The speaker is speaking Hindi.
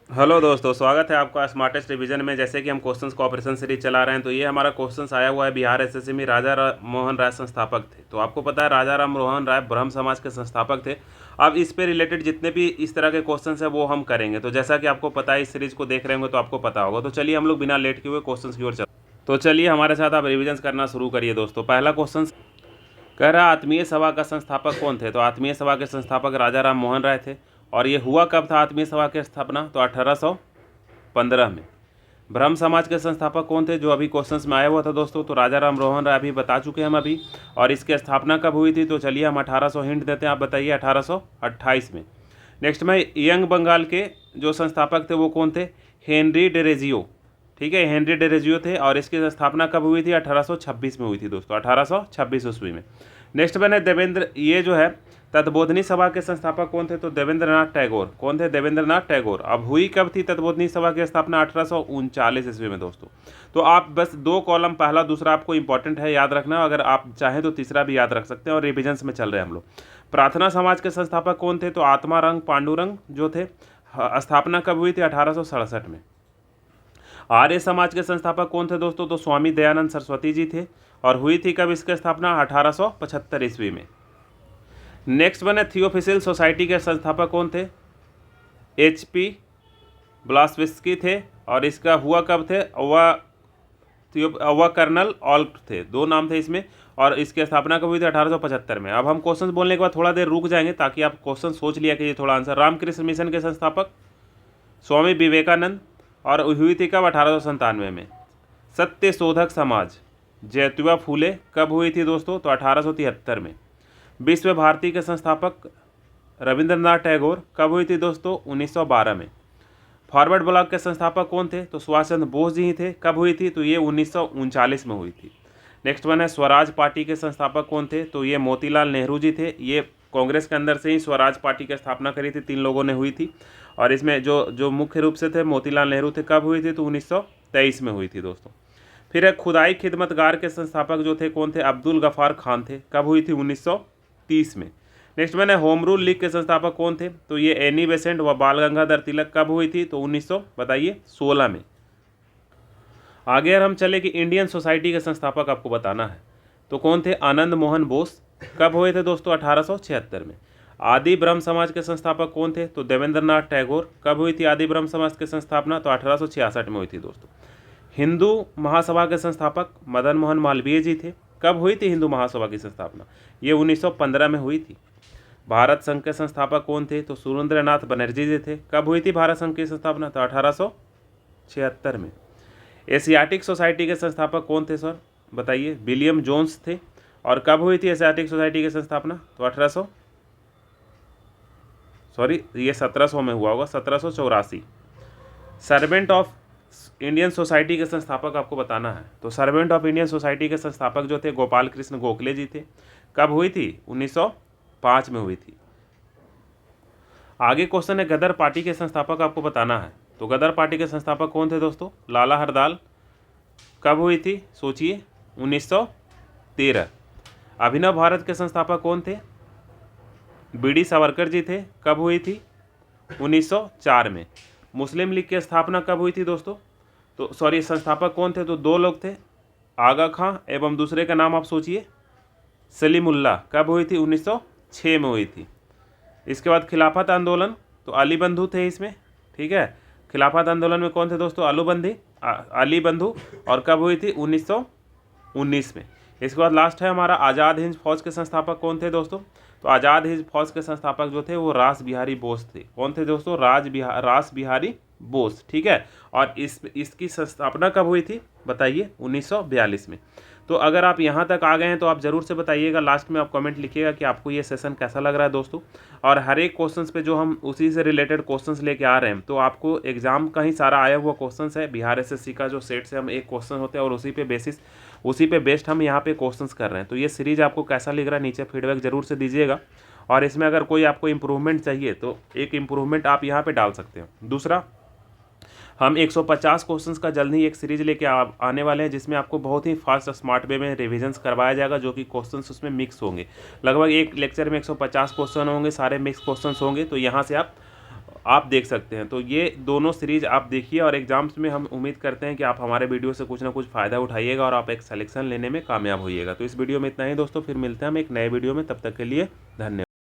हेलो दोस्तों, स्वागत है आपका स्मार्टेस्ट रिवीजन में। जैसे कि हम क्वेश्चंस कॉपरेशन सीरीज चला रहे हैं, तो ये हमारा क्वेश्चंस आया हुआ है बिहार एसएससी में। मोहन राय संस्थापक थे। तो आपको पता है राजा राम मोहन राय ब्रह्म समाज के संस्थापक थे। अब इस पे रिलेटेड जितने भी इस तरह के क्वेश्चंस हैं वो हम करेंगे। तो जैसा कि आपको पता है, इस सीरीज को देख रहे होंगे तो आपको पता होगा। तो चलिए हम लोग बिना लेट किए हुए क्वेश्चन की ओर चलते हैं। तो चलिए हमारे साथ आप रिविजन करना शुरू करिए दोस्तों। पहला क्वेश्चन कह रहा आत्मीय सभा का संस्थापक कौन थे। तो आत्मीय सभा के संस्थापक राजा राम मोहन राय थे। और ये हुआ कब था आत्मीय सभा की स्थापना? तो 1815 में। ब्रह्म समाज के संस्थापक कौन थे, जो अभी क्वेश्चंस में आया हुआ था दोस्तों? तो राजा राम मोहन राय अभी बता चुके हैं हम अभी। और इसकी स्थापना कब हुई थी? तो चलिए हम 1800 हिंट देते हैं, आप बताइए। 1828 में। नेक्स्ट में यंग बंगाल के जो संस्थापक थे वो कौन थे? हेनरी डेरेजियो। ठीक है, हेनरी डेरेजियो थे। और इसकी स्थापना कब हुई थी? 1826 में हुई थी दोस्तों, 1826 ईस्वी में। नेक्स्ट में है देवेंद्र, ये जो है तत्बोधनी सभा के संस्थापक कौन थे? तो देवेंद्रनाथ टैगोर। कौन थे? देवेंद्रनाथ टैगोर। अब हुई कब थी तत्बोधनी सभा की स्थापना? 1839 ईस्वी में दोस्तों। तो आप बस दो कॉलम, पहला दूसरा आपको इंपॉर्टेंट है, याद रखना। अगर आप चाहें तो तीसरा भी याद रख सकते हैं। और रिविजन्स में चल रहे हैं हम लोग। प्रार्थना समाज के संस्थापक कौन थे? तो आत्मारंग पांडुरंग जो थे। स्थापना कब हुई थी? 1867 में। आर्य समाज के संस्थापक कौन थे दोस्तों? तो स्वामी दयानंद सरस्वती जी थे। और हुई थी कब इसकी स्थापना? 1875 ईस्वी में। नेक्स्ट वन है थियोफिसिल सोसाइटी के संस्थापक कौन थे? HP ब्लास्विस्की थे। और इसका हुआ कब थे? कर्नल ऑल्ट थे, दो नाम थे इसमें। और इसकी स्थापना कब हुई थी? 1875 में। अब हम क्वेश्चन बोलने के बाद थोड़ा देर रुक जाएंगे ताकि आप क्वेश्चन सोच लिया कीजिए थोड़ा आंसर। रामकृष्ण मिशन के संस्थापक स्वामी विवेकानंद। और हुई थी कब? 1897 में। सत्य शोधक समाज ज्योतिबा फूले कब हुई थी दोस्तों? तो 1873 में। विश्व भारती के संस्थापक रविंद्रनाथ टैगोर कब हुई थी दोस्तों? 1912 में। फॉरवर्ड ब्लॉक के संस्थापक कौन थे? तो सुभाष चंद्र बोस जी ही थे। कब हुई थी? तो ये 1939 में हुई थी। नेक्स्ट वन है स्वराज पार्टी के संस्थापक कौन थे? तो ये मोतीलाल नेहरू जी थे। ये कांग्रेस के अंदर से ही स्वराज पार्टी की स्थापना करी थी, 3 लोगों ने हुई थी। और इसमें जो जो मुख्य रूप से थे मोतीलाल नेहरू थे। कब हुई थी? तो 1923 में हुई थी दोस्तों। फिर एक खुदाई खिदमतगार के संस्थापक जो थे कौन थे? अब्दुल गफ़ार खान थे। कब हुई थी? 1930 में। नेक्स्ट मैंने होम रूल लीग के संस्थापक कौन थे? तो ये एनी बेसेंट व बाल गंगाधर तिलक। कब हुई थी? तो 1900 बताइए 16 में। आगे अगर हम चले कि इंडियन सोसाइटी के संस्थापक आपको बताना है, तो कौन थे? आनंद मोहन बोस। कब हुए थे दोस्तों? 1876 में। आदि ब्रह्म समाज के संस्थापक कौन थे? तो देवेंद्रनाथ टैगोर। कब हुई थी आदि ब्रह्म समाज की संस्थापना? तो 1866 में हुई थी दोस्तों। हिंदू महासभा के संस्थापक मदन मोहन मालवीय जी थे। कब हुई थी हिंदू महासभा की स्थापना? ये 1915 में हुई थी। भारत संघ के संस्थापक कौन थे? तो सुरेंद्रनाथ बनर्जी जी थे। कब हुई थी भारत संघ की स्थापना? तो 1876 में। एशियाटिक सोसाइटी के संस्थापक कौन थे सर? बताइए। विलियम जोन्स थे। और कब हुई थी एशियाटिक सोसाइटी की स्थापना? तो 1700 में हुआ होगा, 1784। सर्वेंट ऑफ इंडियन सोसाइटी के संस्थापक आपको बताना है। तो सर्वेंट ऑफ इंडियन सोसाइटी के संस्थापक जो थे गोपाल कृष्ण गोखले जी थे। कब हुई थी? 1905 में हुई थी। आगे क्वेश्चन है गदर पार्टी के संस्थापक आपको बताना है। तो गदर पार्टी के संस्थापक कौन थे दोस्तों? लाला हरदयाल। कब हुई थी? सोचिए। 1913। अभिनव भारत के संस्थापक कौन थे? BD सावरकर जी थे। कब हुई थी? 1904 में। मुस्लिम लीग की स्थापना कब हुई थी दोस्तों? तो संस्थापक कौन थे? तो 2 लोग थे, आगा खां एवं दूसरे का नाम आप सोचिए, सलीमुल्लाह। कब हुई थी? 1906 में हुई थी। इसके बाद खिलाफत आंदोलन, तो अली बंधु थे इसमें। ठीक है, खिलाफत आंदोलन में कौन थे दोस्तों? अली बंधु। और कब हुई थी? 1919 में। इसके बाद लास्ट है हमारा आज़ाद हिंद फौज के संस्थापक कौन थे दोस्तों? तो आज़ाद हिंद फौज के संस्थापक जो थे वो रास बिहारी बोस थे। कौन थे दोस्तों? रास बिहारी बोस। ठीक है। और इसकी स्थापना कब हुई थी बताइए? 1942 में। तो अगर आप यहाँ तक आ गए हैं तो आप ज़रूर से बताइएगा, लास्ट में आप कमेंट लिखिएगा कि आपको ये सेशन कैसा लग रहा है दोस्तों। और हर एक क्वेश्चंस पे जो हम उसी से रिलेटेड क्वेश्चंस लेके आ रहे हैं, तो आपको एग्जाम का ही सारा आया हुआ क्वेश्चंस है। बिहार एसएससी का जो सेट से हम एक क्वेश्चन होते हैं और उसी पे बेस्ड हम यहाँ पे क्वेश्चंस कर रहे हैं। तो ये सीरीज आपको कैसा लग रहा है नीचे फीडबैक जरूर से दीजिएगा। और इसमें अगर कोई आपको इम्प्रूवमेंट चाहिए तो एक इम्प्रूवमेंट आप यहाँ पे डाल सकते हो। दूसरा, हम 150 क्वेश्चंस का जल्द ही एक सीरीज लेके आने वाले हैं, जिसमें आपको बहुत ही फास्ट स्मार्ट वे में रिविजन्स करवाया जाएगा, जो कि क्वेश्चंस उसमें मिक्स होंगे। लगभग एक लेक्चर में 150 क्वेश्चन होंगे, सारे मिक्स क्वेश्चंस होंगे। तो यहाँ से आप आप देख सकते हैं। तो ये दोनों सीरीज़ आप देखिए और एग्ज़ाम्स में हम उम्मीद करते हैं कि आप हमारे वीडियो से कुछ ना कुछ फ़ायदा उठाइएगा और आप एक सिलेक्शन लेने में कामयाब होइएगा। तो इस वीडियो में इतना ही दोस्तों, फिर मिलते हैं हम एक नए वीडियो में, तब तक के लिए धन्यवाद।